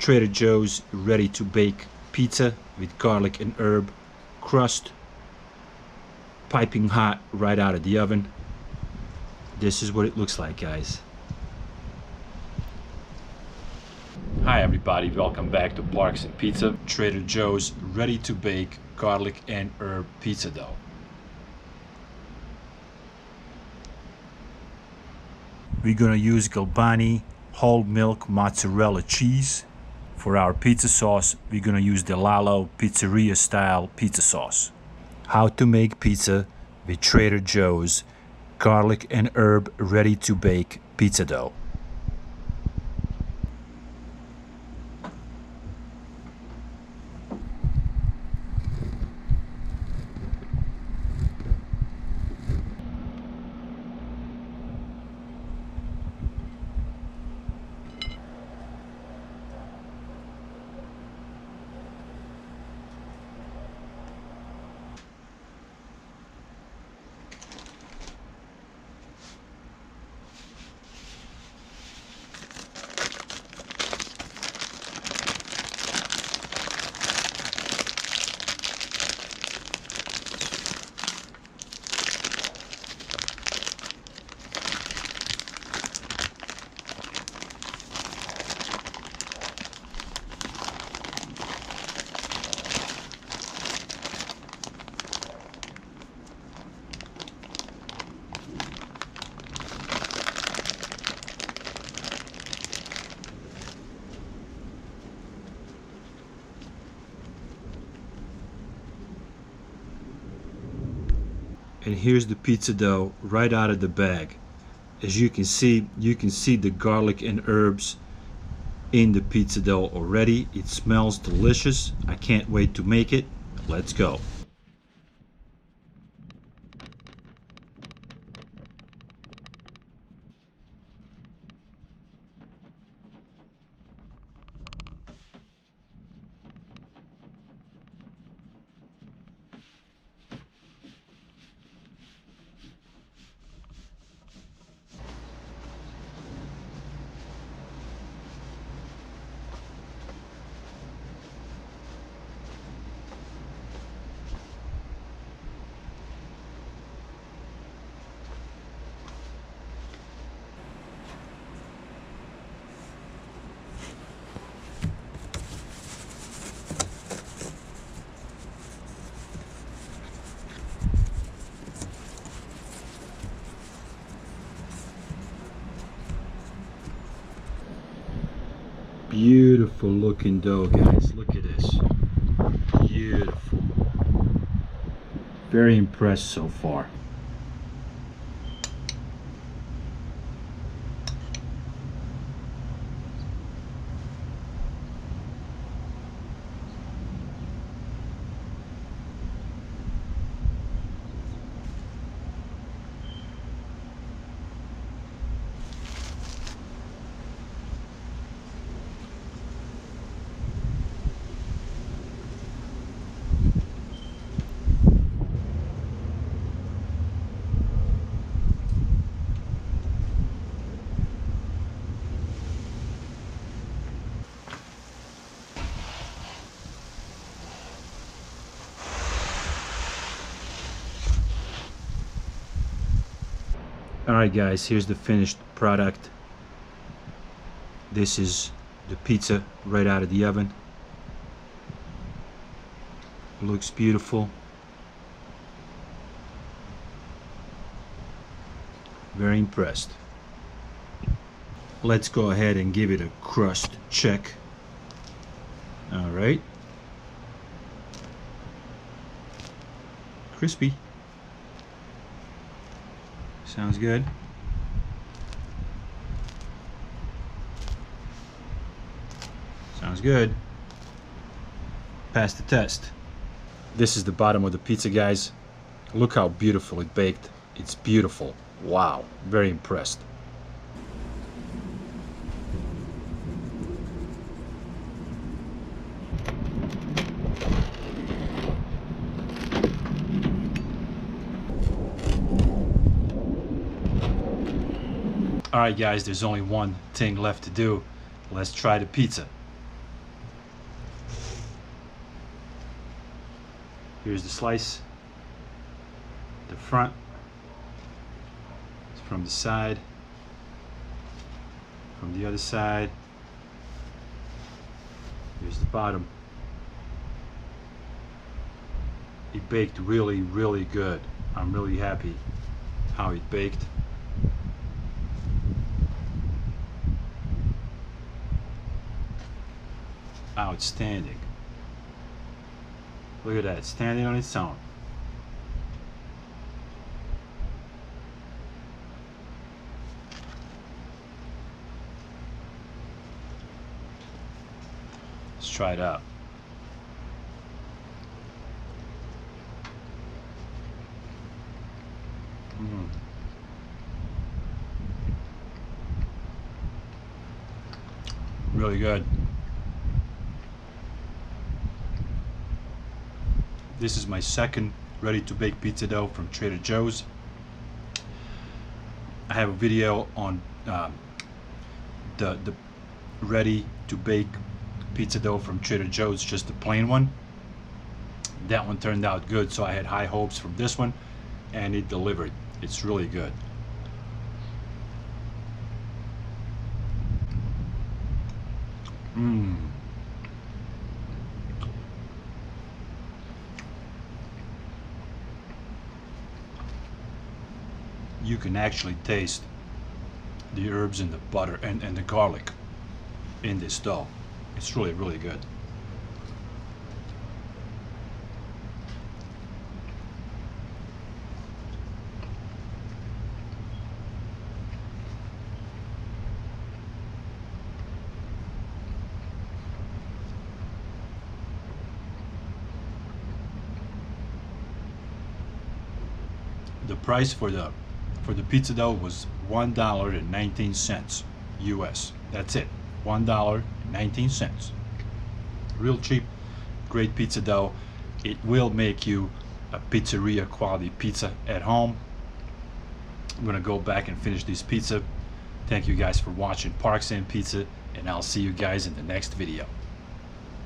Trader Joe's ready to bake pizza with garlic and herb crust, piping hot right out of the oven. This is what it looks like, guys. Hi everybody, welcome back to Parks and Pizza. Trader Joe's ready to bake garlic and herb pizza dough. We're gonna use Galbani whole milk mozzarella cheese. For our pizza sauce, we're gonna use the Lalo Pizzeria style pizza sauce. How to make pizza with Trader Joe's garlic and herb ready to bake pizza dough. And here's the pizza dough right out of the bag. As you can see the garlic and herbs in the pizza dough already. It smells delicious. I can't wait to make it. Let's go. Beautiful looking dough, guys. Look at this. Beautiful. Very impressed so far. Alright guys, here's the finished product. This is the pizza right out of the oven. Looks beautiful. Very impressed. Let's go ahead and give it a crust check. Alright. Crispy. Sounds good. Sounds good. Pass the test. This is the bottom of the pizza, guys. Look how beautiful it baked. It's beautiful. Wow. Very impressed. Alright guys, there's only one thing left to do. Let's try the pizza. Here's the slice. The front. It's from the side. From the other side. Here's the bottom. It baked really, really good. I'm really happy how it baked. Outstanding. Look at that, standing on its own. Let's try it out. Really good. This is my second ready-to-bake pizza dough from Trader Joe's. I have a video on the ready-to-bake pizza dough from Trader Joe's, just the plain one. That one turned out good, so I had high hopes from this one, and it delivered. It's really good. You can actually taste the herbs and the butter and the garlic in this dough. It's really, really good. The price for the pizza dough was $1.19 US. That's it, $1.19. Real cheap, great pizza dough. It will make you a pizzeria quality pizza at home. I'm gonna go back and finish this pizza. Thank you guys for watching Parks and Pizza, and I'll see you guys in the next video.